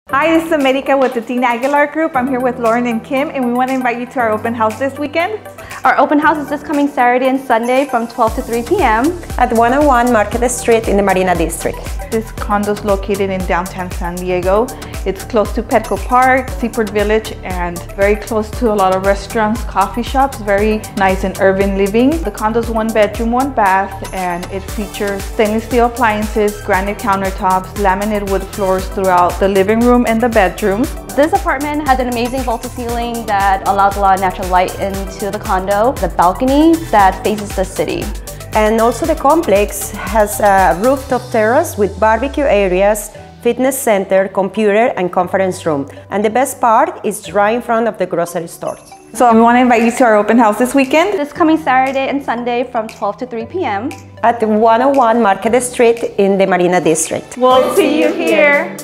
Hi, this is America with the Tina Aguilar Group. I'm here with Lauren and Kim, and we want to invite you to our open house this weekend. Our open house is this coming Saturday and Sunday from 12 to 3 p.m. at 101 Market Street in the Marina District. This condo is located in downtown San Diego. It's close to Petco Park, Seaport Village, and very close to a lot of restaurants, coffee shops, very nice and urban living. The condo is 1 bedroom, 1 bath, and it features stainless steel appliances, granite countertops, laminate wood floors throughout the living room and the bedrooms. This apartment has an amazing vaulted ceiling that allows a lot of natural light into the condo, the balcony that faces the city. And also the complex has a rooftop terrace with barbecue areas, fitness center, computer and conference room. And the best part is right in front of the grocery stores. So we want to invite you to our open house this weekend. This coming Saturday and Sunday from 12 to 3 p.m. at 101 Market Street in the Marina District. We'll see you here.